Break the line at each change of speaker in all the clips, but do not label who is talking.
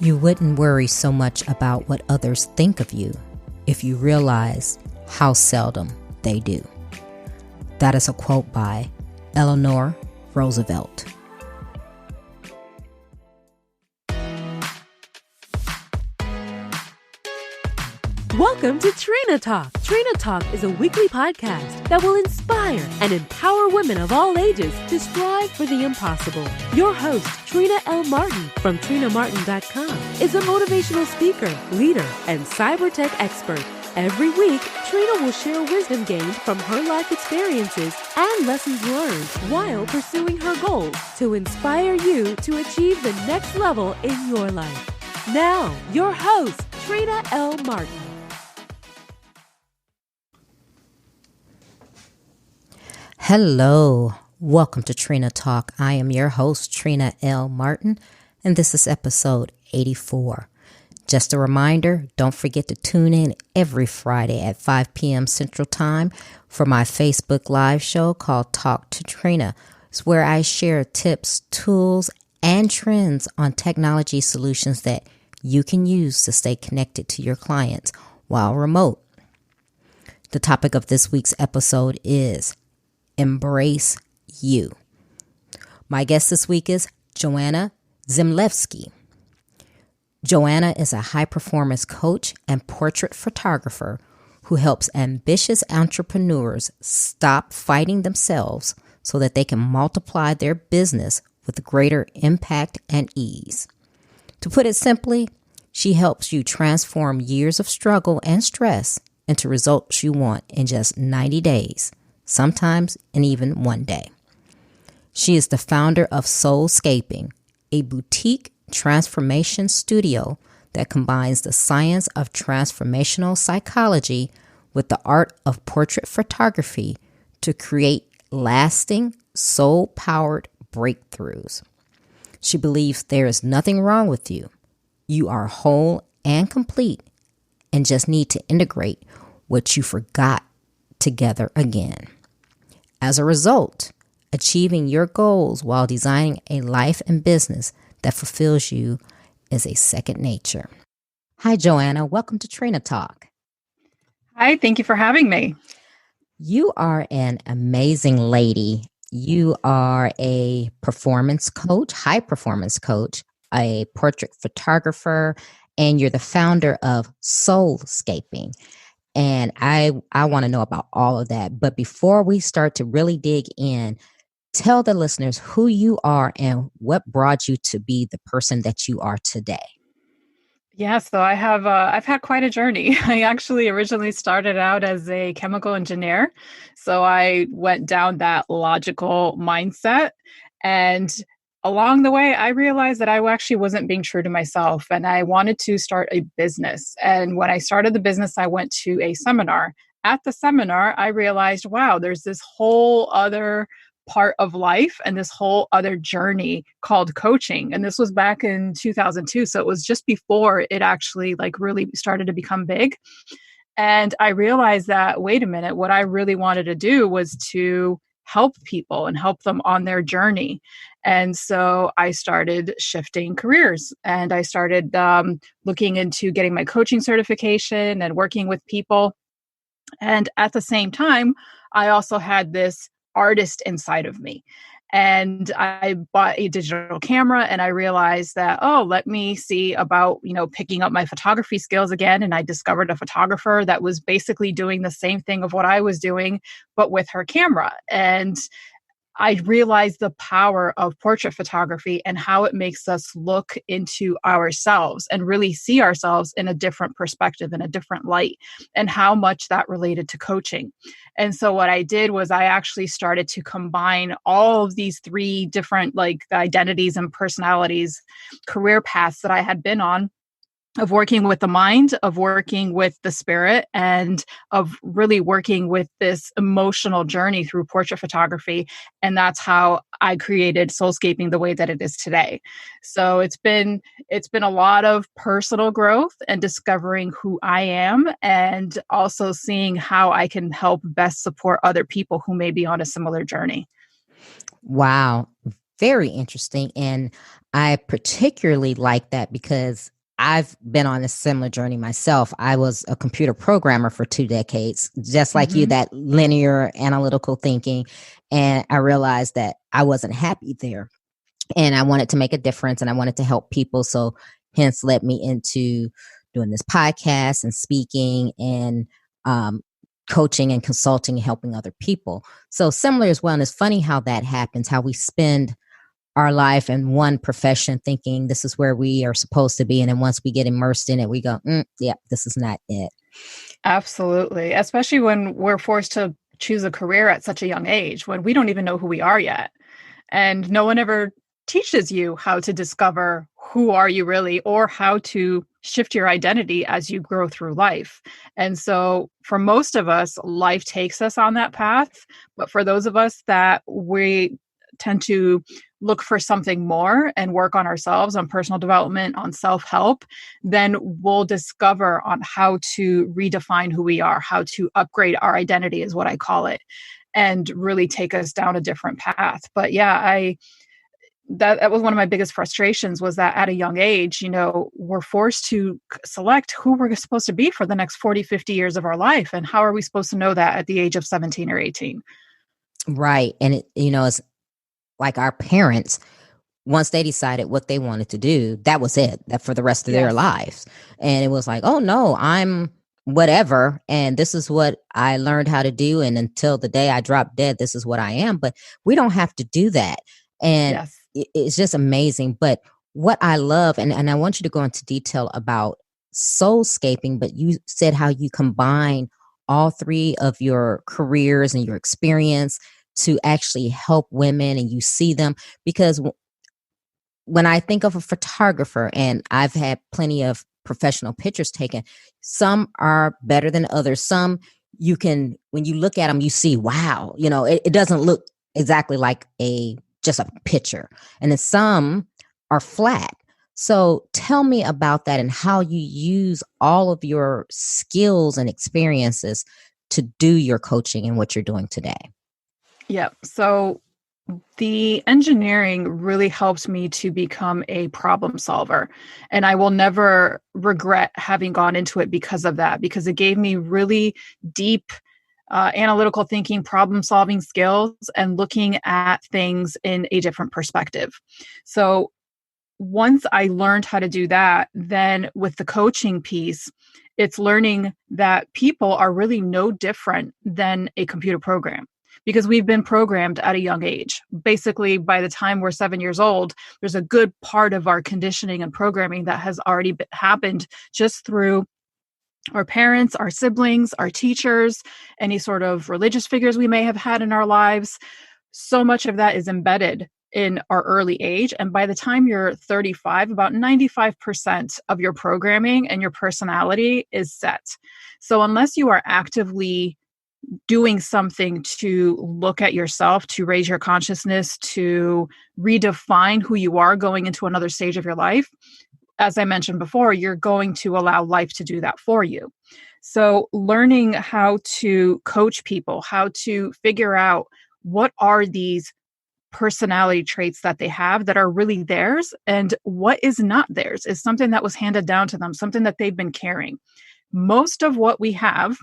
You wouldn't worry so much about what others think of you if you realize how seldom they do. That is a quote by Eleanor Roosevelt.
Welcome to Trina Talk. Trina Talk is a weekly podcast that will inspire and empower women of all ages to strive for the impossible. Your host, Trina L. Martin from TrinaMartin.com, is a motivational speaker, leader, and cyber tech expert. Every week, Trina will share wisdom gained from her life experiences and lessons learned while pursuing her goals to inspire you to achieve the next level in your life. Now, your host, Trina L. Martin.
Hello, welcome to Trina Talk. I am your host, Trina L. Martin, and this is episode 84. Just a reminder, don't forget to tune in every Friday at 5 p.m. Central Time for my Facebook Live show called Talk to Trina. It's where I share tips, tools, and trends on technology solutions that you can use to stay connected to your clients while remote. The topic of this week's episode is Embrace You. My guest this week is Joanna Ziemlewski. Joanna is a high-performance coach and portrait photographer who helps ambitious entrepreneurs stop fighting themselves so that they can multiply their business with greater impact and ease. To put it simply, she helps you transform years of struggle and stress into results you want in just 90 days. Sometimes in even one day. She is the founder of SoulScaping, a boutique transformation studio that combines the science of transformational psychology with the art of portrait photography to create lasting, soul-powered breakthroughs. She believes there is nothing wrong with you. You are whole and complete and just need to integrate what you forgot together again. As a result, achieving your goals while designing a life and business that fulfills you is a second nature. Hi, Joanna. Welcome to Trina Talk.
Hi, thank you for having me.
You are an amazing lady. You are a performance coach, high performance coach, a portrait photographer, and you're the founder of SoulScaping. And I want to know about all of that. But before we start to really dig in, tell the listeners who you are and what brought you to be the person that you are today.
Yeah, so I've had quite a journey. I actually originally started out as a chemical engineer. So I went down that logical mindset. And along the way, I realized that I actually wasn't being true to myself and I wanted to start a business. And when I started the business, I went to a seminar. At the seminar, I realized, wow, there's this whole other part of life and this whole other journey called coaching. And this was back in 2002. So it was just before it actually really started to become big. And I realized that, wait a minute, what I really wanted to do was to help people and help them on their journey. And so I started shifting careers and I started looking into getting my coaching certification and working with people. And at the same time, I also had this artist inside of me. And I bought a digital camera and I realized that, let me see about, picking up my photography skills again. And I discovered a photographer that was basically doing the same thing of what I was doing, but with her camera. And I realized the power of portrait photography and how it makes us look into ourselves and really see ourselves in a different perspective, in a different light, and how much that related to coaching. And so what I did was I actually started to combine all of these three different identities and personalities, career paths that I had been on, of working with the mind, of working with the spirit, and of really working with this emotional journey through portrait photography. And that's how I created SoulScaping the way that it is today. So it's been a lot of personal growth and discovering who I am, and also seeing how I can help best support other people who may be on a similar journey.
Wow. very interesting. And I particularly like that because I've been on a similar journey myself. I was a computer programmer for 2 decades, just like you,
Hmm.
that linear analytical thinking. And I realized that I wasn't happy there. And I wanted to make a difference and I wanted to help people. So hence led me into doing this podcast and speaking and um, coaching and consulting and helping other people. So similar as well. And it's funny how that happens, how we spend our life in one profession thinking this is where we are supposed to be. And then once we get immersed in it, we go, yeah, this is not it.
Absolutely. Especially when we're forced to choose a career at such a young age when we don't even know who we are yet. And no one ever teaches you how to discover who are you really or how to shift your identity as you grow through life. And so for most of us, life takes us on that path. But for those of us that we tend to look for something more and work on ourselves, on personal development, on self-help, then we'll discover on how to redefine who we are, how to upgrade our identity is what I call it, and really take us down a different path. But yeah, that was one of my biggest frustrations was that at a young age, we're forced to select who we're supposed to be for the next 40, 50 years of our life. And how are we supposed to know that at the age of 17 or 18?
Right. And it's like our parents, once they decided what they wanted to do, that was it, that for the rest of their
Yes.
lives. And it was like, oh no, I'm whatever. And this is what I learned how to do. And until the day I drop dead, this is what I am. But we don't have to do that. And
Yes.
it's just amazing. But what I love, and I want you to go into detail about soulscaping, but you said how you combine all three of your careers and your experience to actually help women and you see them because when I think of a photographer, and I've had plenty of professional pictures taken, some are better than others. Some you can, when you look at them, you see, wow, it doesn't look exactly like just a picture. And then some are flat. So tell me about that and how you use all of your skills and experiences to do your coaching and what you're doing today.
Yeah. So the engineering really helped me to become a problem solver. And I will never regret having gone into it because of that, because it gave me really deep analytical thinking, problem solving skills, and looking at things in a different perspective. So once I learned how to do that, then with the coaching piece, it's learning that people are really no different than a computer program because we've been programmed at a young age. Basically, by the time we're 7 years old, there's a good part of our conditioning and programming that has already happened just through our parents, our siblings, our teachers, any sort of religious figures we may have had in our lives. So much of that is embedded in our early age. And by the time you're 35, about 95% of your programming and your personality is set. So unless you are actively doing something to look at yourself, to raise your consciousness, to redefine who you are going into another stage of your life, as I mentioned before, you're going to allow life to do that for you. So learning how to coach people, how to figure out what are these personality traits that they have that are really theirs and what is not theirs is something that was handed down to them, something that they've been carrying. Most of what we have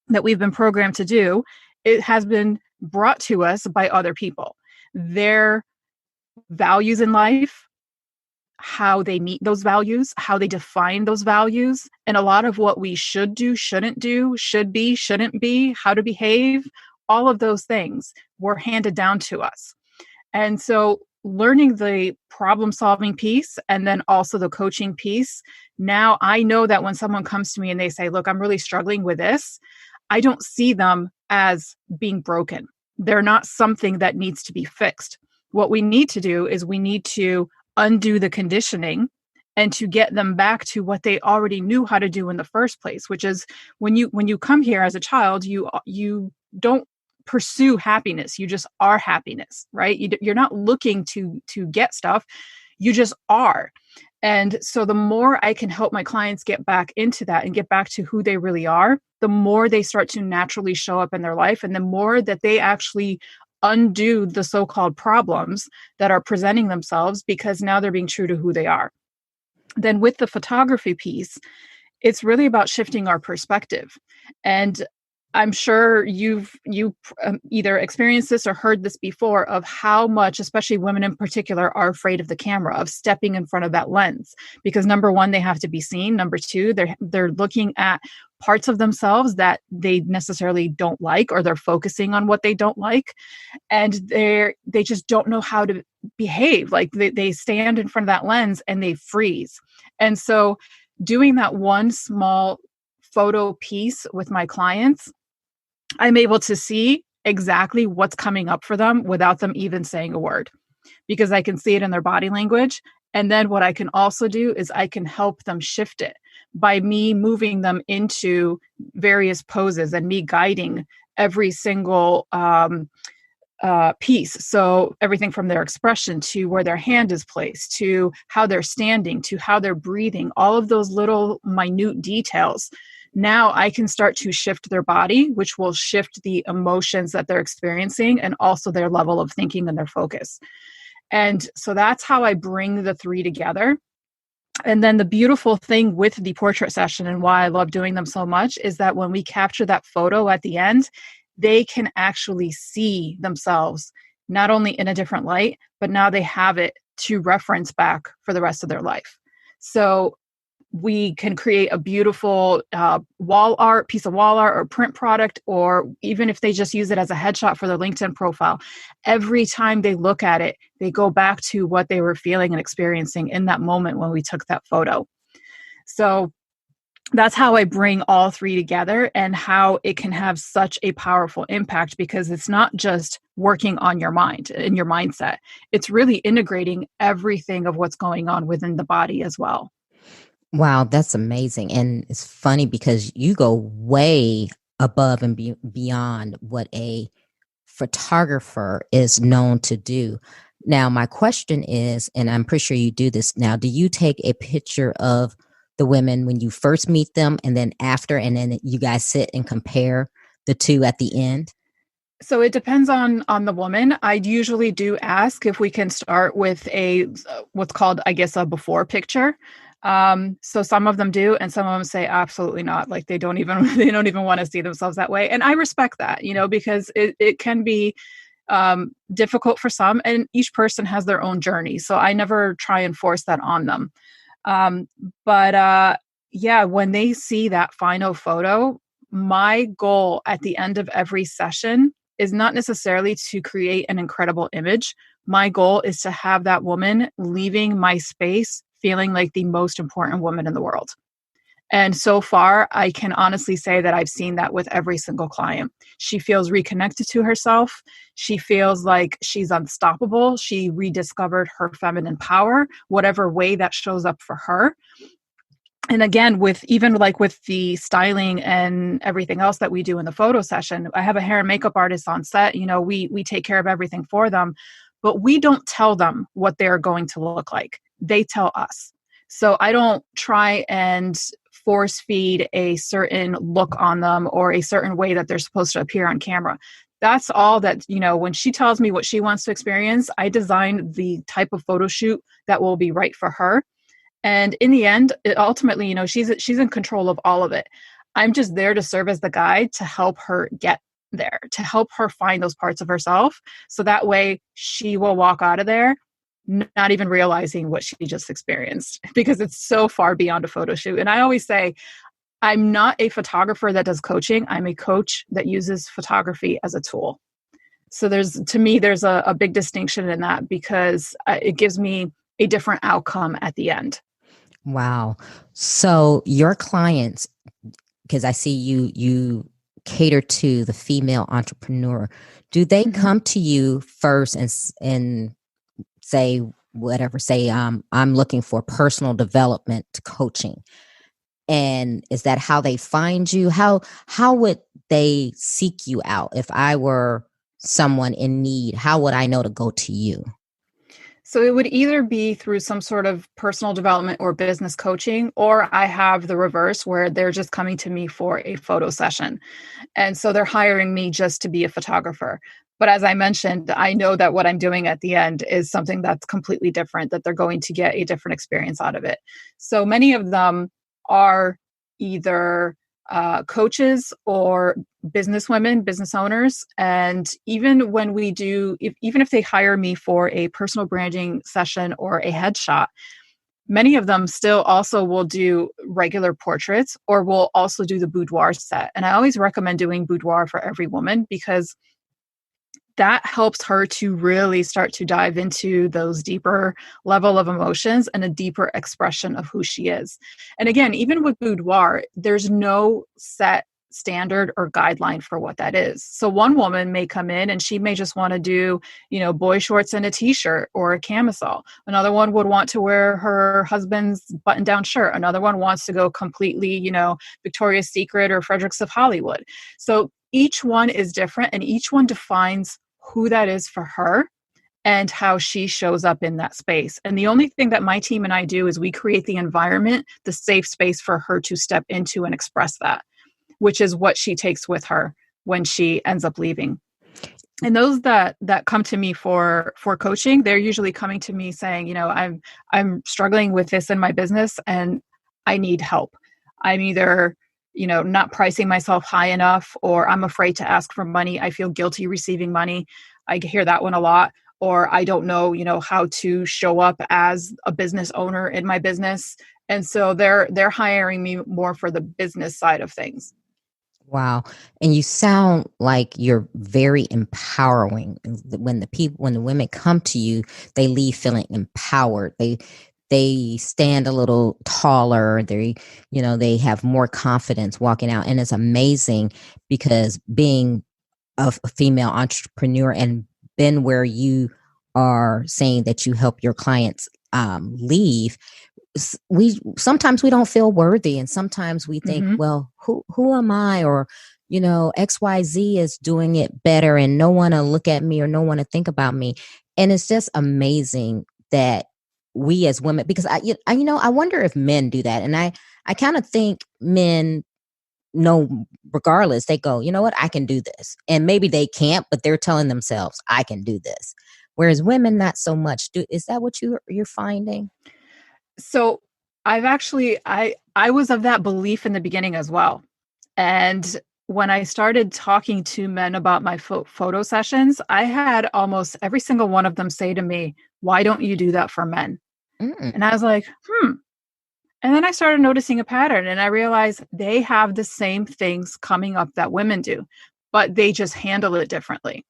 that we've been programmed to do, it has been brought to us by other people. Their values in life, how they meet those values, how they define those values, and a lot of what we should do, shouldn't do, should be, shouldn't be, how to behave, all of those things were handed down to us. And so learning the problem solving piece and then also the coaching piece, now I know that when someone comes to me and they say, look, I'm really struggling with this, I don't see them as being broken. They're not something that needs to be fixed. What we need to do is we need to undo the conditioning and to get them back to what they already knew how to do in the first place, which is when you come here as a child, you don't pursue happiness. You just are happiness, right? You're not looking to get stuff. You just are. And so the more I can help my clients get back into that and get back to who they really are, the more they start to naturally show up in their life and the more that they actually undo the so-called problems that are presenting themselves because now they're being true to who they are. Then with the photography piece, it's really about shifting our perspective. And I'm sure you've either experienced this or heard this before of how much, especially women in particular, are afraid of the camera, of stepping in front of that lens. Because number one, they have to be seen. Number two, they're looking at parts of themselves that they necessarily don't like, or they're focusing on what they don't like. And they just don't know how to behave. Like they stand in front of that lens and they freeze. And so doing that one small photo piece with my clients, I'm able to see exactly what's coming up for them without them even saying a word, because I can see it in their body language. And then what I can also do is I can help them shift it by me moving them into various poses and me guiding every single piece. So everything from their expression to where their hand is placed, to how they're standing, to how they're breathing, all of those little minute details. Now I can start to shift their body, which will shift the emotions that they're experiencing and also their level of thinking and their focus. And so that's how I bring the three together. And then the beautiful thing with the portrait session and why I love doing them so much is that when we capture that photo at the end, they can actually see themselves not only in a different light, but now they have it to reference back for the rest of their life. So we can create a beautiful piece of wall art or print product, or even if they just use it as a headshot for their LinkedIn profile. Every time they look at it, they go back to what they were feeling and experiencing in that moment when we took that photo. So that's how I bring all three together and how it can have such a powerful impact, because it's not just working on your mind and your mindset. It's really integrating everything of what's going on within the body as well.
Wow, that's amazing. And it's funny because you go way above and beyond what a photographer is known to do. Now, my question is, and I'm pretty sure you do this now, do you take a picture of the women when you first meet them and then after, and then you guys sit and compare the two at the end?
So it depends on the woman. I usually do ask if we can start with a what's called, I guess, a before picture. So some of them do, and some of them say absolutely not. Like they don't even want to see themselves that way. And I respect that, because it can be difficult for some, and each person has their own journey. So I never try and force that on them. But yeah, when they see that final photo, my goal at the end of every session is not necessarily to create an incredible image. My goal is to have that woman leaving my space feeling like the most important woman in the world. And so far, I can honestly say that I've seen that with every single client. She feels reconnected to herself. She feels like she's unstoppable. She rediscovered her feminine power, whatever way that shows up for her. And again, with the styling and everything else that we do in the photo session, I have a hair and makeup artist on set. We take care of everything for them, but we don't tell them what they're going to look like. They tell us. So I don't try and force feed a certain look on them or a certain way that they're supposed to appear on camera. That's all that, when she tells me what she wants to experience, I design the type of photo shoot that will be right for her. And in the end, ultimately, she's in control of all of it. I'm just there to serve as the guide to help her get there, to help her find those parts of herself. So that way she will walk out of there not even realizing what she just experienced, because it's so far beyond a photo shoot. And I always say, I'm not a photographer that does coaching. I'm a coach that uses photography as a tool. So there's a big distinction in that, because it gives me a different outcome at the end.
Wow. So your clients, because I see you cater to the female entrepreneur, do they come to you first and say I'm looking for personal development coaching? And is that how they find you? How would they seek you out? If I were someone in need, how would I know to go to you?
So it would either be through some sort of personal development or business coaching, or I have the reverse where they're just coming to me for a photo session. And so they're hiring me just to be a photographer. But as I mentioned, I know that what I'm doing at the end is something that's completely different, that they're going to get a different experience out of it. So many of them are either coaches or business women, business owners. And even when we do, even if they hire me for a personal branding session or a headshot, many of them still also will do regular portraits or will also do the boudoir set. And I always recommend doing boudoir for every woman because that helps her to really start to dive into those deeper level of emotions and a deeper expression of who she is. And again, even with boudoir, there's no set standard or guideline for what that is. So one woman may come in and she may just want to do, boy shorts and a t-shirt or a camisole. Another one would want to wear her husband's button-down shirt. Another one wants to go completely, Victoria's Secret or Fredericks of Hollywood. So each one is different and each one defines who that is for her and how she shows up in that space. And the only thing that my team and I do is we create the environment, the safe space for her to step into and express that, which is what she takes with her when she ends up leaving. And those that come to me for coaching, they're usually coming to me saying, I'm struggling with this in my business and I need help. I'm either not pricing myself high enough, or I'm afraid to ask for money. I feel guilty receiving money. I hear that one a lot. Or I don't know, how to show up as a business owner in my business. And so they're hiring me more for the business side of things.
Wow. And you sound like you're very empowering. When the women come to you, they leave feeling empowered. They stand a little taller. They have more confidence walking out. And it's amazing because being a female entrepreneur and been where you are saying that you help your clients leave, sometimes we don't feel worthy. And sometimes we think, well, who am I? Or, XYZ is doing it better and no one to look at me or no one to think about me. And it's just amazing that we as women, because I wonder if men do that. And I kind of think men know, regardless, they go, you know what, I can do this. And maybe they can't, but they're telling themselves, I can do this. Whereas women, not so much. Is that what you're finding?
So I was of that belief in the beginning as well. And when I started talking to men about my photo sessions, I had almost every single one of them say to me, why don't you do that for men? And I was like, And then I started noticing a pattern and I realized they have the same things coming up that women do, but they just handle it differently.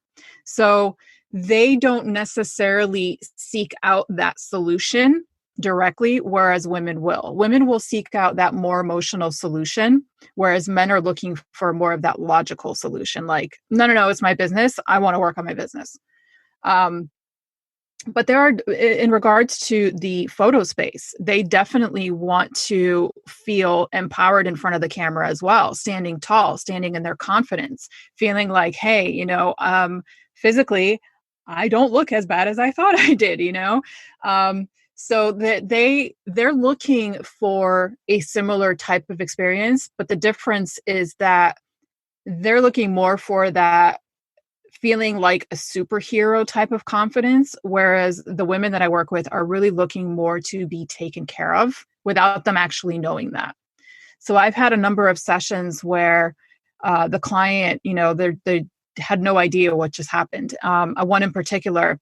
So they don't necessarily seek out that solution directly, whereas women will. Women will seek out that more emotional solution, whereas men are looking for more of that logical solution. Like, no, it's my business. I want to work on my business. But there are, in regards to the photo space, they definitely want to feel empowered in front of the camera as well, standing tall, standing in their confidence, feeling like, hey, physically, I don't look as bad as I thought I did, so that they're looking for a similar type of experience, but the difference is that they're looking more for that feeling like a superhero type of confidence, whereas the women that I work with are really looking more to be taken care of without them actually knowing that. So I've had a number of sessions where the client, they had no idea what just happened. One in particular,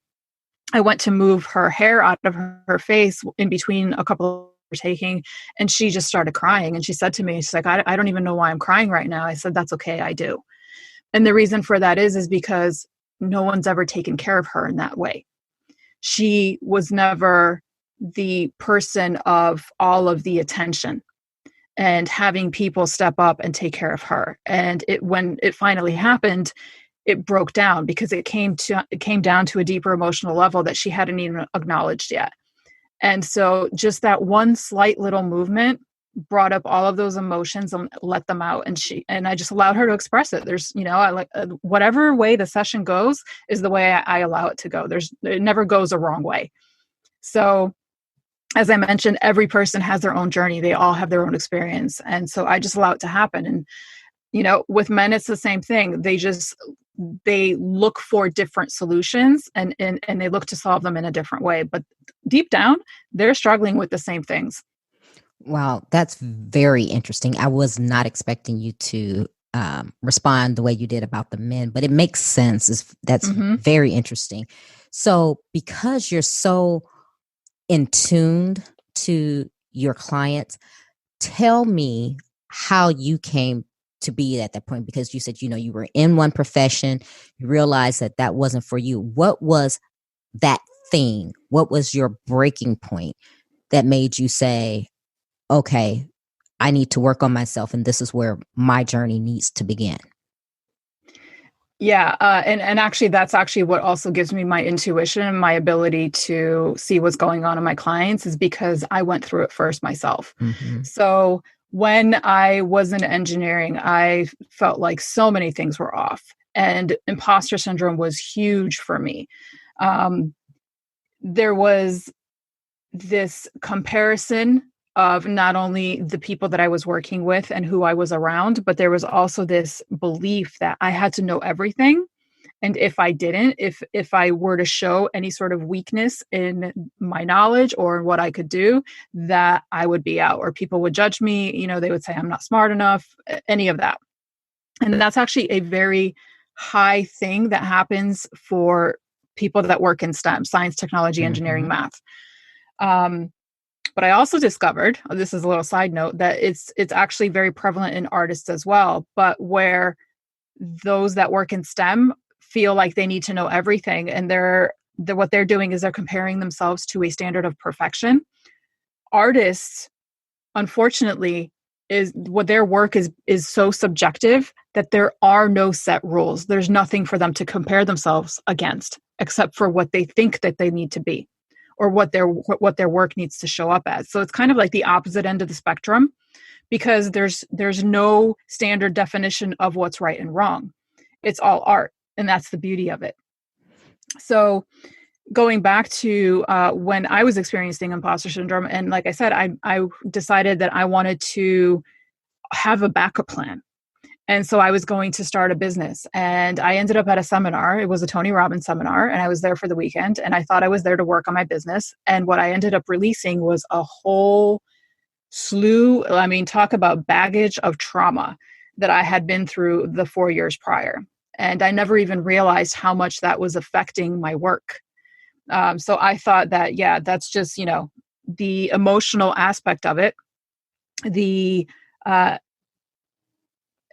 I went to move her hair out of her face in between a couple of taking, and she just started crying. And she said to me, she's like, I don't even know why I'm crying right now. I said, that's okay, I do. And the reason for that is because no one's ever taken care of her in that way. She was never the person of all of the attention and having people step up and take care of her. And when it finally happened, it broke down because it came down to a deeper emotional level that she hadn't even acknowledged yet. And so just that one slight little movement brought up all of those emotions and let them out. And I just allowed her to express it. There's, I like whatever way the session goes is the way I allow it to go. It never goes a wrong way. So as I mentioned, every person has their own journey. They all have their own experience. And so I just allow it to happen. And, with men, it's the same thing. They just they look for different solutions and they look to solve them in a different way. But deep down, they're struggling with the same things.
Wow, that's very interesting. I was not expecting you to respond the way you did about the men, but it makes sense. That's very interesting. So because you're so in tuned to your clients, tell me how you came to be at that point, because you said, you were in one profession, you realized that that wasn't for you. What was that thing? What was your breaking point that made you say, okay, I need to work on myself, and this is where my journey needs to begin?
Yeah. And actually, that's actually what also gives me my intuition and my ability to see what's going on in my clients, is because I went through it first myself.
Mm-hmm.
So when I was in engineering, I felt like so many things were off, and imposter syndrome was huge for me. There was this comparison of not only the people that I was working with and who I was around, but there was also this belief that I had to know everything. And if I didn't, if I were to show any sort of weakness in my knowledge or what I could do, that I would be out, or people would judge me. They would say I'm not smart enough, any of that. And that's actually a very high thing that happens for people that work in STEM, science, technology, engineering, math. But I also discovered, this is a little side note, that it's actually very prevalent in artists as well, but where those that work in STEM feel like they need to know everything, and what they're doing is they're comparing themselves to a standard of perfection. Artists, unfortunately, is what their work is so subjective that there are no set rules. There's nothing for them to compare themselves against except for what they think that they need to be, or what their work needs to show up as. So it's kind of like the opposite end of the spectrum, because there's no standard definition of what's right and wrong. It's all art, and that's the beauty of it. So going back to when I was experiencing imposter syndrome, and like I said, I decided that I wanted to have a backup plan. And so I was going to start a business, and I ended up at a seminar. It was a Tony Robbins seminar, and I was there for the weekend, and I thought I was there to work on my business. And what I ended up releasing was a whole slew, talk about baggage of trauma that I had been through the 4 years prior. And I never even realized how much that was affecting my work. So I thought that, yeah, that's just, the emotional aspect of it, the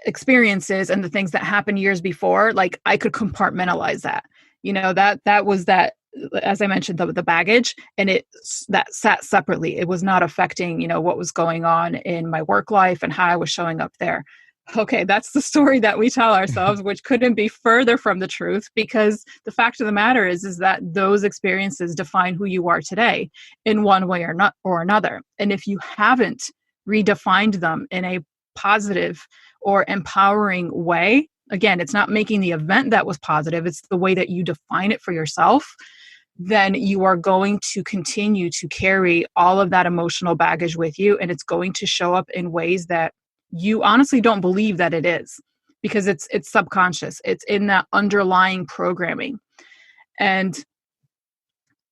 experiences and the things that happened years before, like I could compartmentalize that. That was that, as I mentioned, the baggage, and that sat separately. It was not affecting, what was going on in my work life and how I was showing up there. Okay, that's the story that we tell ourselves, which couldn't be further from the truth, because the fact of the matter is that those experiences define who you are today in one way or another. And if you haven't redefined them in a positive or empowering way, again, it's not making the event that was positive, it's the way that you define it for yourself, then you are going to continue to carry all of that emotional baggage with you, and it's going to show up in ways that you honestly don't believe that it is, because it's subconscious. It's in that underlying programming. And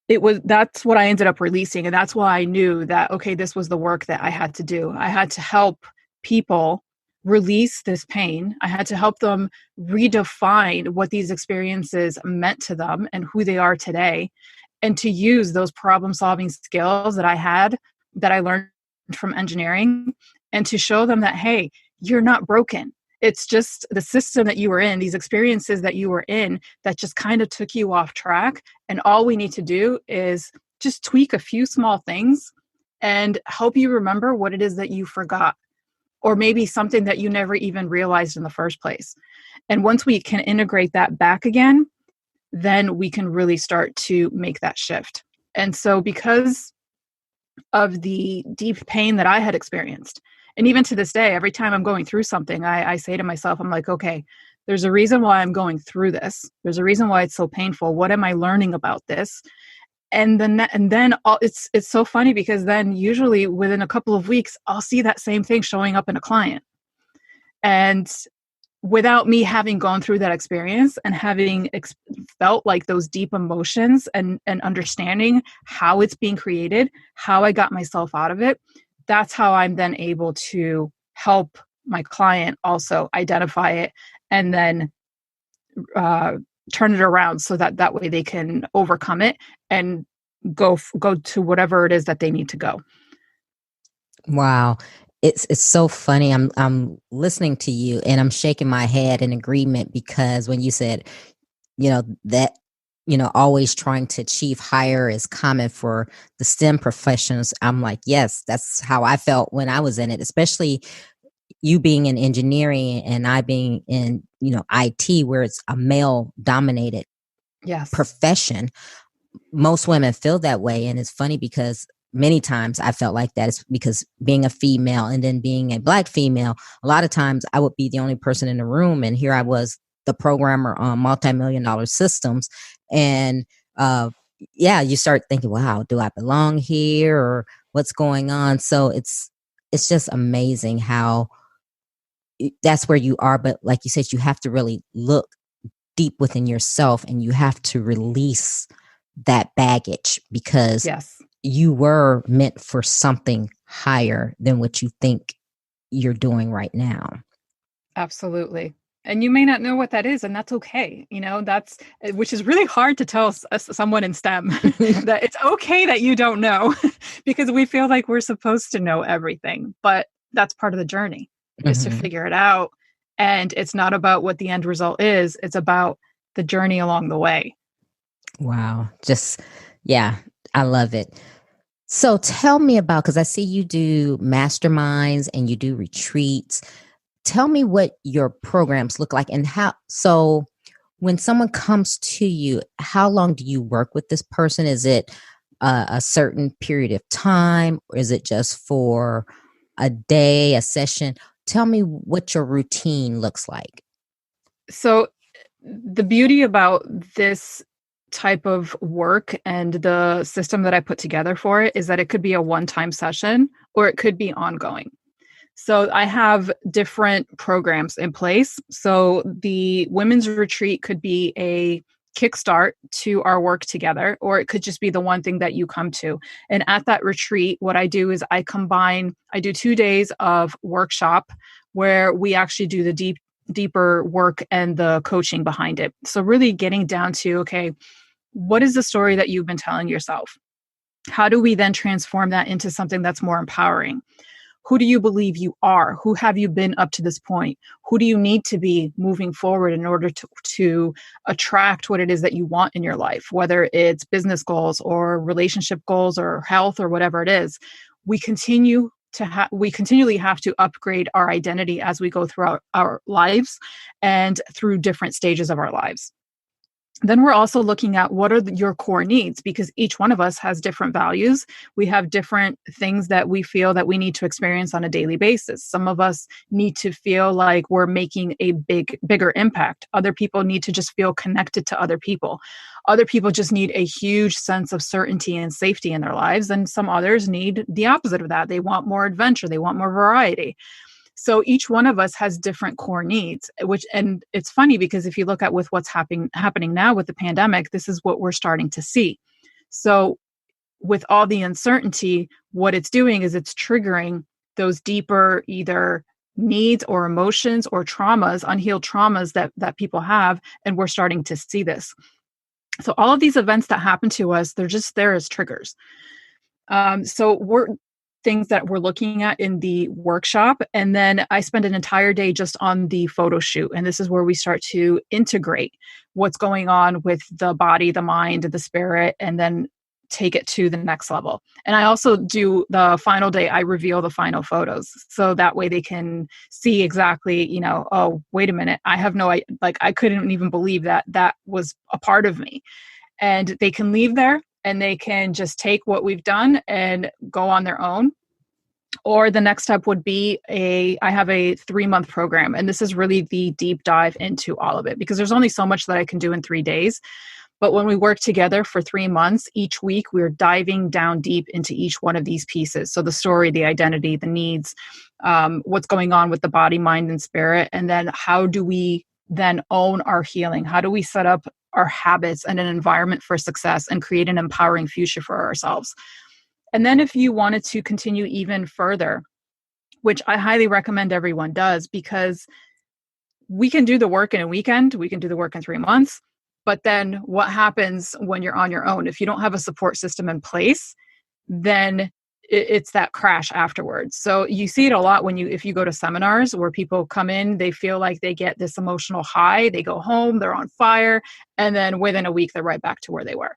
that's what I ended up releasing. And that's why I knew that, okay, this was the work that I had to do. I had to help people release this pain. I had to help them redefine what these experiences meant to them and who they are today, and to use those problem-solving skills that I learned from engineering, and to show them that, hey, you're not broken. It's just the system that you were in, these experiences that you were in, that just kind of took you off track. And all we need to do is just tweak a few small things and help you remember what it is that you forgot, or maybe something that you never even realized in the first place. And once we can integrate that back again, then we can really start to make that shift. And so because of the deep pain that I had experienced, and even to this day, every time I'm going through something, I say to myself, I'm like, okay, there's a reason why I'm going through this. There's a reason why it's so painful. What am I learning about this? And then it's so funny, because then usually within a couple of weeks, I'll see that same thing showing up in a client. And without me having gone through that experience and having felt like those deep emotions and understanding how it's being created, how I got myself out of it, that's how I'm then able to help my client also identify it and then turn it around so that way they can overcome it and go to whatever it is that they need to go.
Wow. It's so funny. I'm listening to you and I'm shaking my head in agreement because when you said, that, always trying to achieve higher is common for the STEM professions. I'm like, yes, that's how I felt when I was in it, especially you being in engineering and I being in, IT, where it's a male dominated profession. Most women feel that way. And it's funny because many times I felt like that. It's because being a female and then being a Black female, a lot of times I would be the only person in the room. And here I was, the programmer on multi-million-dollar systems. And you start thinking, wow, do I belong here or what's going on? So it's just amazing how that's where you are. But like you said, you have to really look deep within yourself and you have to release that baggage because you were meant for something higher than what you think you're doing right now.
Absolutely. And you may not know what that is, and that's okay. That's, which is really hard to tell someone in STEM that it's okay that you don't know because we feel like we're supposed to know everything, but that's part of the journey is to figure it out. And it's not about what the end result is. It's about the journey along the way.
Wow. I love it. So tell me about, because I see you do masterminds and you do retreats. Tell me what your programs look like and how. So when someone comes to you, how long do you work with this person? Is it a certain period of time or is it just for a day, a session? Tell me what your routine looks like.
So the beauty about this type of work and the system that I put together for it is that it could be a one-time session or it could be ongoing. So I have different programs in place. So the women's retreat could be a kickstart to our work together, or it could just be the one thing that you come to. And at that retreat, what I do is I do 2 days of workshop where we actually do the deeper work and the coaching behind it. So really getting down to, okay, what is the story that you've been telling yourself? How do we then transform that into something that's more empowering? Who do you believe you are? Who have you been up to this point? Who do you need to be moving forward in order to attract what it is that you want in your life, whether it's business goals or relationship goals or health or whatever it is? We continually have to upgrade our identity as we go throughout our lives and through different stages of our lives. Then we're also looking at what are your core needs, because each one of us has different values. We have different things that we feel that we need to experience on a daily basis. Some of us need to feel like we're making a bigger impact. Other people need to just feel connected to other people. Other people just need a huge sense of certainty and safety in their lives. And some others need the opposite of that. They want more adventure. They want more variety. So each one of us has different core needs, and it's funny because if you look at with what's happening now with the pandemic, this is what we're starting to see. So with all the uncertainty, what it's doing is it's triggering those deeper either needs or emotions or traumas, unhealed traumas that people have, and we're starting to see this. So all of these events that happen to us, they're just there as triggers. So we're things that we're looking at in the workshop. And then I spend an entire day just on the photo shoot. And this is where we start to integrate what's going on with the body, the mind, the spirit, and then take it to the next level. And I also do the final day, I reveal the final photos. So that way they can see exactly, oh, wait a minute, I couldn't even believe that was a part of me. And they can leave there and they can just take what we've done and go on their own. Or the next step would be I have a 3-month program. And this is really the deep dive into all of it because there's only so much that I can do in 3 days. But when we work together for 3 months, each week we're diving down deep into each one of these pieces. So the story, the identity, the needs, what's going on with the body, mind, and spirit. And then how do we then own our healing? How do we set up our habits and an environment for success and create an empowering future for ourselves? And then if you wanted to continue even further, which I highly recommend everyone does, because we can do the work in a weekend, we can do the work in 3 months, but then what happens when you're on your own? If you don't have a support system in place, then it's that crash afterwards. So you see it a lot if you go to seminars where people come in, they feel like they get this emotional high, they go home, they're on fire, and then within a week, they're right back to where they were.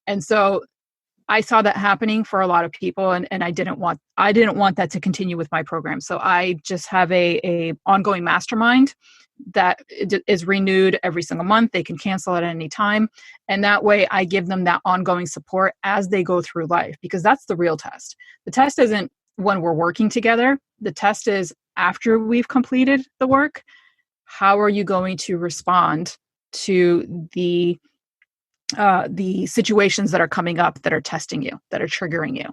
And so I saw that happening for a lot of people, and I didn't want that to continue with my program. So I just have a ongoing mastermind that is renewed every single month. They can cancel at any time. And that way I give them that ongoing support as they go through life, because that's the real test. The test isn't when we're working together. The test is after we've completed the work. How are you going to respond to the situations that are coming up, that are testing you, that are triggering you?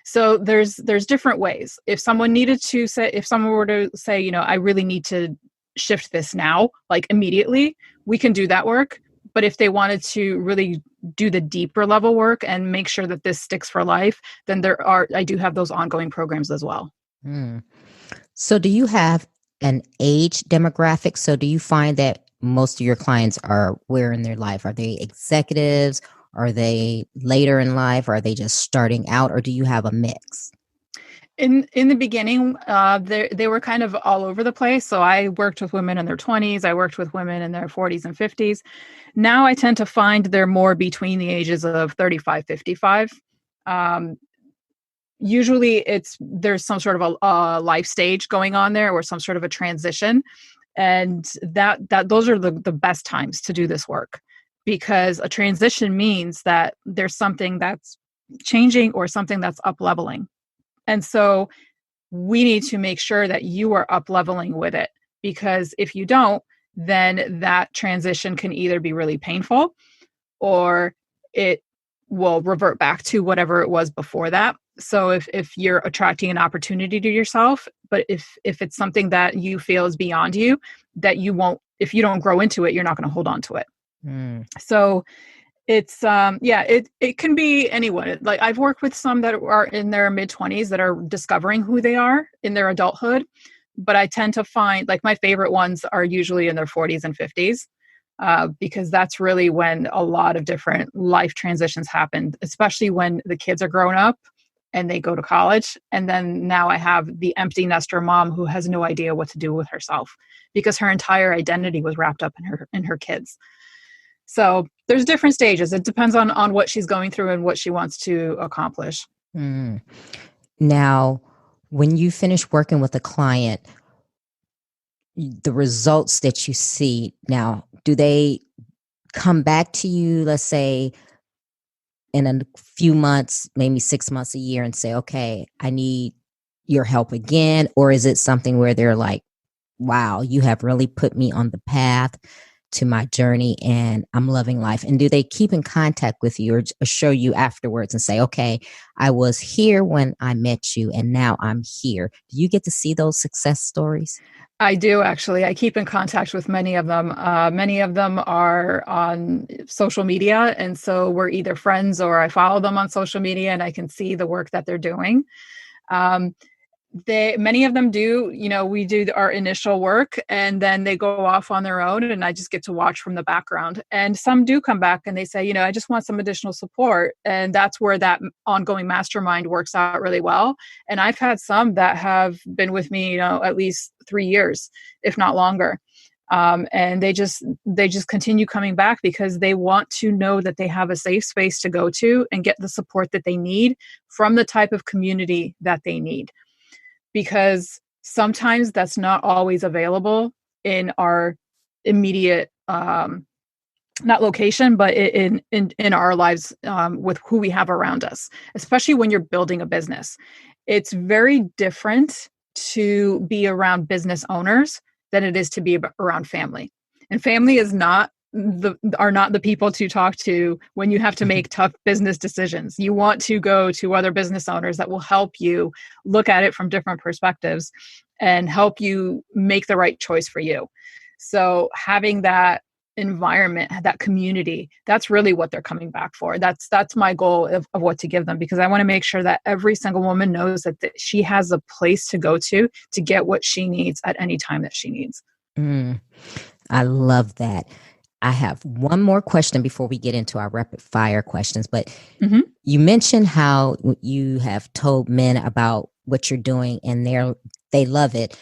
So there's different ways. If someone were to say, I really need to shift this now, like immediately, we can do that work. But if they wanted to really do the deeper level work and make sure that this sticks for life, then I do have those ongoing programs as well.
So do you have an age demographic? So do you find that most of your clients are where in their life? Are they executives? Are they later in life? Are they just starting out? Or do you have a mix?
In the beginning, they were kind of all over the place. So I worked with women in their 20s. I worked with women in their 40s and 50s. Now I tend to find they're more between the ages of 35, 55. Usually there's some sort of a life stage going on there, or some sort of a transition. And that those are the best times to do this work, because a transition means that there's something that's changing or something that's up leveling. And so we need to make sure that you are up leveling with it, because if you don't, then that transition can either be really painful, or it will revert back to whatever it was before that. So if you're attracting an opportunity to yourself, but if it's something that you feel is beyond you, that you won't, if you don't grow into it, you're not going to hold on to it. So it's, it can be anyone. Like I've worked with some that are in their mid-20s that are discovering who they are in their adulthood. But I tend to find, like, my favorite ones are usually in their 40s and 50s, because that's really when a lot of different life transitions happen, especially when the kids are grown up and they go to college. And then now I have the empty nester mom who has no idea what to do with herself, because her entire identity was wrapped up in her kids. So there's different stages. It depends on what she's going through and what she wants to accomplish.
Now, when you finish working with a client, the results that you see now, do they come back to you, let's say, in a few months, maybe 6 months, a year, and say, okay, I need your help again? Or is it something where they're like, wow, you have really put me on the path to my journey and I'm loving life? And do they keep in contact with you or show you afterwards and say, okay, I was here when I met you and now I'm here? Do you get to see those success stories?
I do, actually. I keep in contact with many of them. Many of them are on social media. And so we're either friends or I follow them on social media and I can see the work that they're doing. Many of them do, we do our initial work and then they go off on their own and I just get to watch from the background. And some do come back and they say, I just want some additional support. And that's where that ongoing mastermind works out really well. And I've had some that have been with me, at least 3 years, if not longer. And they just continue coming back because they want to know that they have a safe space to go to and get the support that they need from the type of community that they need. Because sometimes that's not always available in our immediate, not location, but in our lives, with who we have around us, especially when you're building a business. It's very different to be around business owners than it is to be around family. And family is not are not the people to talk to when you have to make tough business decisions. You want to go to other business owners that will help you look at it from different perspectives and help you make the right choice for you. So having that environment, that community, that's really what they're coming back for. That's my goal of what to give them, because I want to make sure that every single woman knows that she has a place to go to get what she needs at any time that she needs.
I love that. I have one more question before we get into our rapid fire questions, but you mentioned how you have told men about what you're doing and they love it.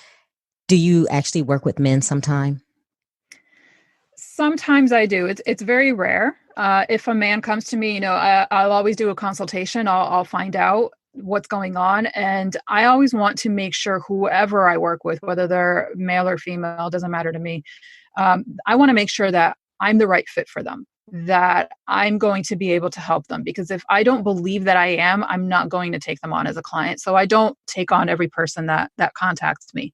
Do you actually work with men sometime?
Sometimes I do. It's very rare. If a man comes to me, I'll always do a consultation. I'll find out what's going on. And I always want to make sure whoever I work with, whether they're male or female, doesn't matter to me. I want to make sure that I'm the right fit for them, that I'm going to be able to help them. Because if I don't believe that I am, I'm not going to take them on as a client. So I don't take on every person that contacts me.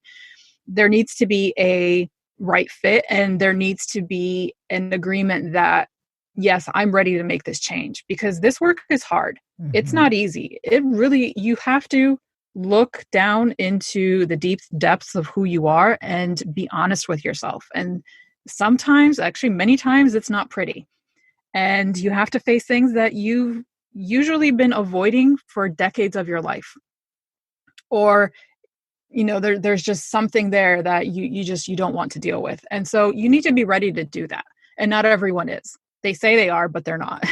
There needs to be a right fit, and there needs to be an agreement that, yes, I'm ready to make this change, because this work is hard. It's not easy. You have to look down into the deep depths of who you are and be honest with yourself. And sometimes, actually many times, it's not pretty. And you have to face things that you've usually been avoiding for decades of your life. Or, there's just something there that you don't want to deal with. And so you need to be ready to do that. And not everyone is. They say they are, but they're not.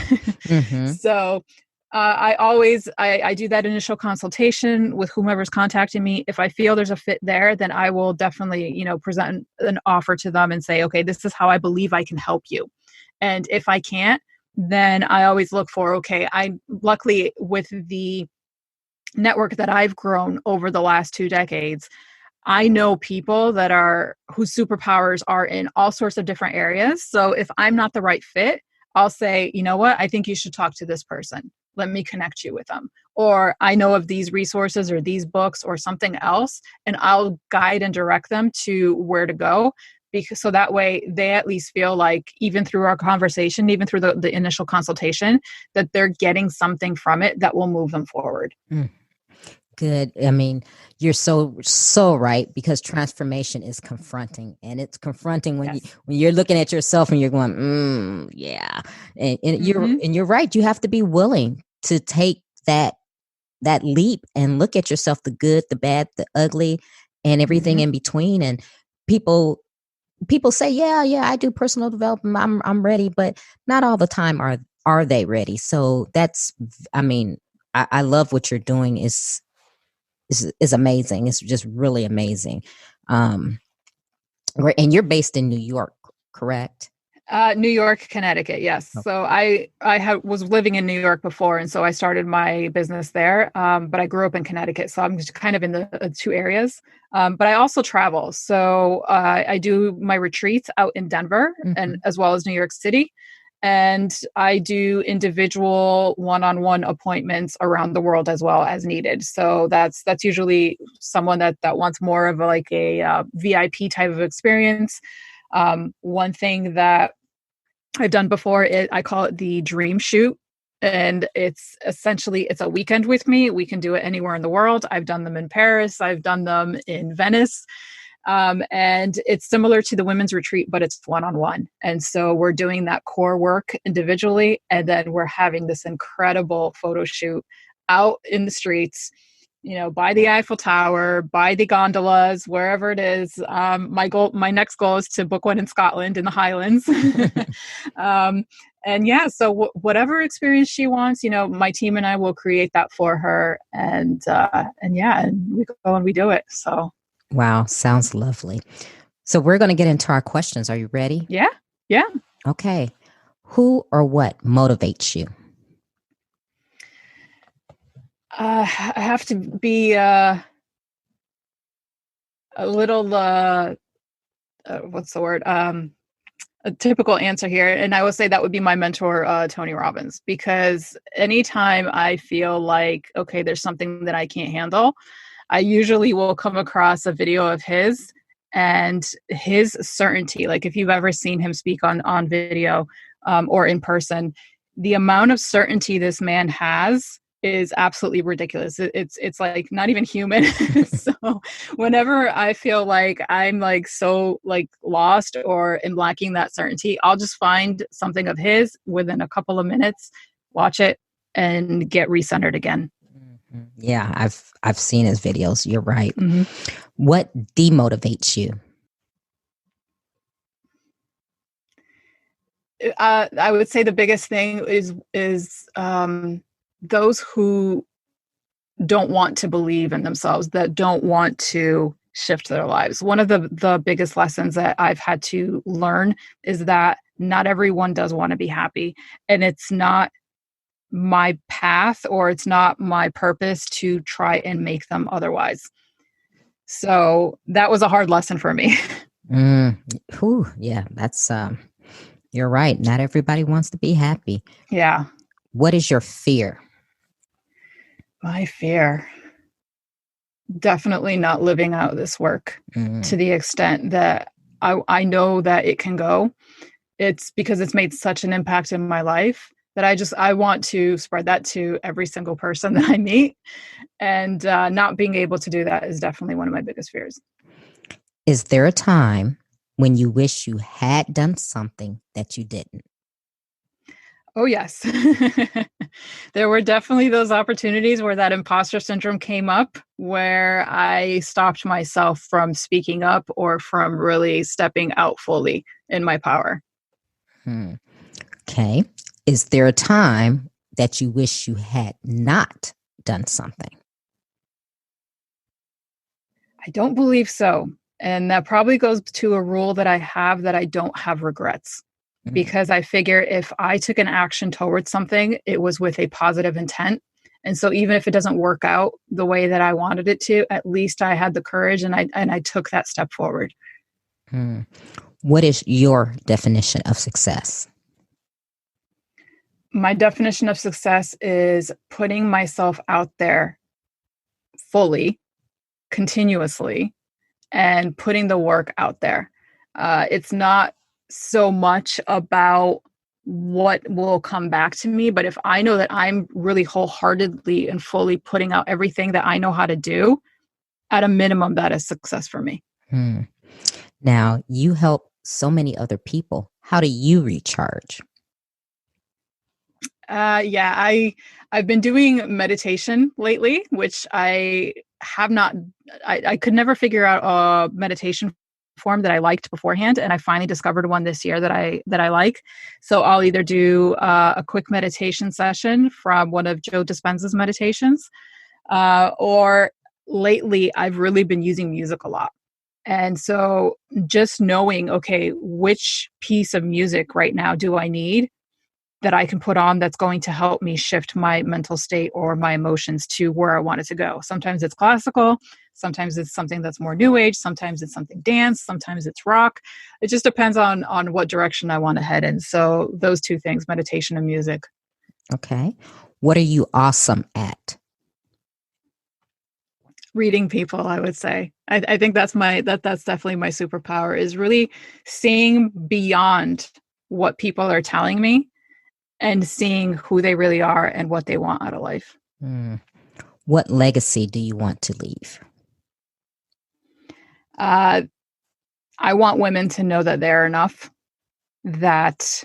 So I do that initial consultation with whomever's contacting me. If I feel there's a fit there, then I will definitely, present an offer to them and say, okay, this is how I believe I can help you. And if I can't, then I always look for, okay, luckily with the network that I've grown over the last 2 decades, I know people whose superpowers are in all sorts of different areas. So if I'm not the right fit, I'll say, you know what, I think you should talk to this person. Let me connect you with them. Or I know of these resources or these books or something else, and I'll guide and direct them to where to go. So that way they at least feel like, even through our conversation, even through the initial consultation, that they're getting something from it that will move them forward.
Good. I mean, you're so right, because transformation is confronting, and it's confronting when you're looking at yourself and you're going, yeah. And you're right. You have to be willing to take that leap and look at yourself, the good, the bad, the ugly, and everything in between. And people say, yeah, I do personal development. I'm ready, but not all the time are they ready. So I love what you're doing is amazing. It's just really amazing. And you're based in New York, correct?
New York, Connecticut. Yes. Okay. So I was living in New York before, and so I started my business there. But I grew up in Connecticut, so I'm just kind of in the 2 areas. But I also travel. So I do my retreats out in Denver, and as well as New York City. And I do individual one-on-one appointments around the world as well as needed. So that's usually someone that wants more of a VIP type of experience. One thing that I've done before, I call it the dream shoot. And it's a weekend with me. We can do it anywhere in the world. I've done them in Paris. I've done them in Venice. And it's similar to the women's retreat, but it's one-on-one. And so we're doing that core work individually. And then we're having this incredible photo shoot out in the streets, by the Eiffel Tower, by the gondolas, wherever it is. My next goal is to book one in Scotland in the Highlands. So whatever experience she wants, my team and I will create that for her. And we go and we do it. So.
Wow. Sounds lovely. So we're going to get into our questions. Are you ready?
Yeah. Yeah.
Okay. Who or what motivates you?
I have to be a little, what's the word? A typical answer here. And I would say that would be my mentor, Tony Robbins, because anytime I feel like, okay, there's something that I can't handle, I usually will come across a video of his and his certainty, like if you've ever seen him speak on video or in person, the amount of certainty this man has is absolutely ridiculous. It's like not even human. So whenever I feel like I'm like so like lost or am lacking that certainty, I'll just find something of his within a couple of minutes, watch it, and get recentered again.
Yeah, I've seen his videos. You're right.
Mm-hmm.
What demotivates you?
I would say the biggest thing is those who don't want to believe in themselves, that don't want to shift their lives. One of the biggest lessons that I've had to learn is that not everyone does want to be happy, and it's not my path or it's not my purpose to try and make them otherwise. So that was a hard lesson for me.
Yeah, that's you're right. Not everybody wants to be happy.
Yeah.
What is your fear?
My fear, definitely not living out this work to the extent that I know that it can go. It's because it's made such an impact in my life that I want to spread that to every single person that I meet. And not being able to do that is definitely one of my biggest fears.
Is there a time when you wish you had done something that you didn't?
Oh, yes. There were definitely those opportunities where that imposter syndrome came up, where I stopped myself from speaking up or from really stepping out fully in my power.
Okay. Is there a time that you wish you had not done something?
I don't believe so. And that probably goes to a rule that I have, that I don't have regrets. Because I figure if I took an action towards something, it was with a positive intent. And so even if it doesn't work out the way that I wanted it to, at least I had the courage and I took that step forward.
What is your definition of success?
My definition of success is putting myself out there fully, continuously, and putting the work out there. It's not so much about what will come back to me, but if I know that I'm really wholeheartedly and fully putting out everything that I know how to do, at a minimum, that is success for me.
Now, you help so many other people. How do you recharge?
I've been doing meditation lately, which I have not, I could never figure out a meditation form that I liked beforehand. And I finally discovered one this year that I like. So I'll either do a quick meditation session from one of Joe Dispenza's meditations, or lately I've really been using music a lot. And so just knowing, okay, which piece of music right now do I need that I can put on that's going to help me shift my mental state or my emotions to where I want it to go. Sometimes it's classical, sometimes it's something that's more new age, sometimes it's something dance, sometimes it's rock. It just depends on what direction I want to head in. So those two things, meditation and music.
Okay. What are you awesome at?
Reading people, I would say. I think that's definitely my superpower, is really seeing beyond what people are telling me and seeing who they really are and what they want out of life.
What legacy do you want to leave?
I want women to know that they're enough, that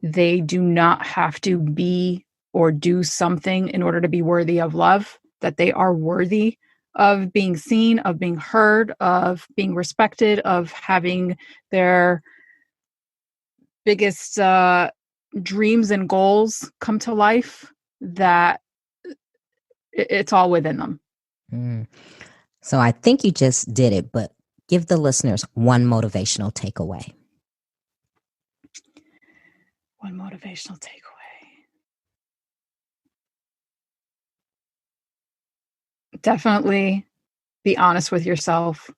they do not have to be or do something in order to be worthy of love, that they are worthy of being seen, of being heard, of being respected, of having their biggest dreams and goals come to life, that it's all within them.
So I think you just did it, but give the listeners one motivational takeaway.
One motivational takeaway. Definitely be honest with yourself.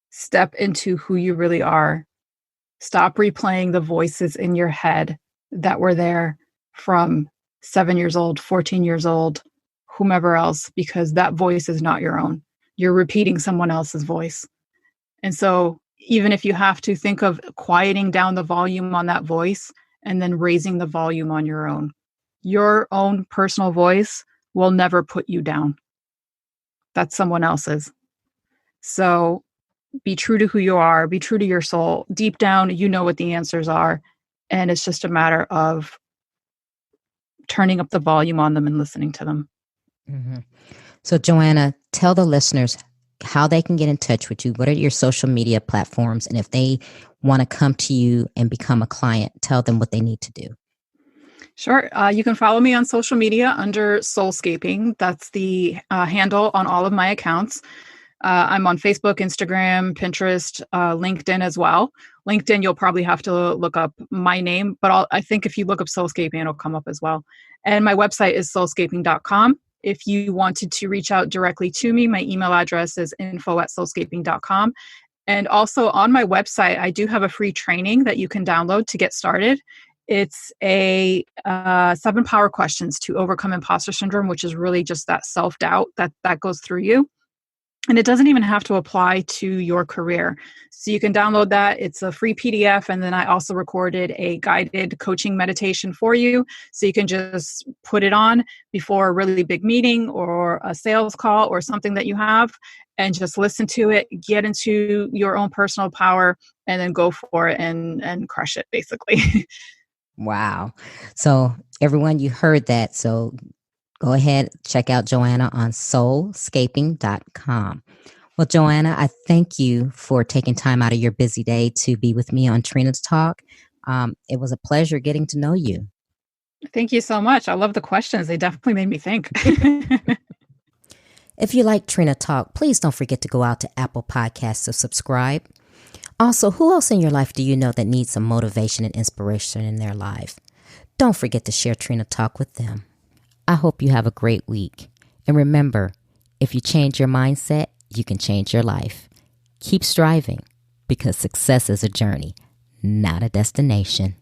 Step into who you really are. Stop replaying the voices in your head that were there from 7 years old, 14 years old, whomever else, because that voice is not your own. you're repeating someone else's voice. And so even if you have to think of quieting down the volume on that voice and then raising the volume on your own personal voice will never put you down. That's someone else's. So be true to who you are, be true to your soul. Deep down, you know what the answers are. And it's just a matter of turning up the volume on them and listening to them.
Mm-hmm. So, Joanna, tell the listeners how they can get in touch with you. What are your social media platforms? And if they want to come to you and become a client, tell them what they need to do.
Sure. You can follow me on social media under SoulScaping. That's the handle on all of my accounts. I'm on Facebook, Instagram, Pinterest, LinkedIn as well. LinkedIn, you'll probably have to look up my name, but I think if you look up SoulScaping, it'll come up as well. And my website is soulscaping.com. If you wanted to reach out directly to me, my email address is info@soulscaping.com. And also on my website, I do have a free training that you can download to get started. It's a 7 power questions to overcome imposter syndrome, which is really just that self-doubt that goes through you. And it doesn't even have to apply to your career. So you can download that. It's a free PDF. And then I also recorded a guided coaching meditation for you. So you can just put it on before a really big meeting or a sales call or something that you have and just listen to it, get into your own personal power, and then go for it and crush it, basically.
Wow. So everyone, you heard that. So go ahead, check out Joanna on soulscaping.com. Well, Joanna, I thank you for taking time out of your busy day to be with me on Trina's Talk. It was a pleasure getting to know you.
Thank you so much. I love the questions. They definitely made me think.
If you like Trina Talk, please don't forget to go out to Apple Podcasts to subscribe. Also, who else in your life do you know that needs some motivation and inspiration in their life? Don't forget to share Trina Talk with them. I hope you have a great week. And remember, if you change your mindset, you can change your life. Keep striving because success is a journey, not a destination.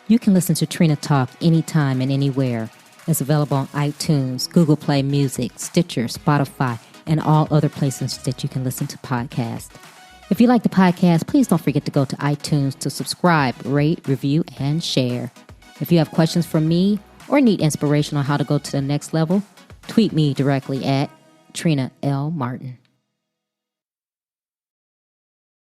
You can listen to Trina Talk anytime and anywhere. It's available on iTunes, Google Play Music, Stitcher, Spotify, and all other places that you can listen to podcasts. If you like the podcast, please don't forget to go to iTunes to subscribe, rate, review, and share. If you have questions for me or need inspiration on how to go to the next level, tweet me directly at Trina L. Martin.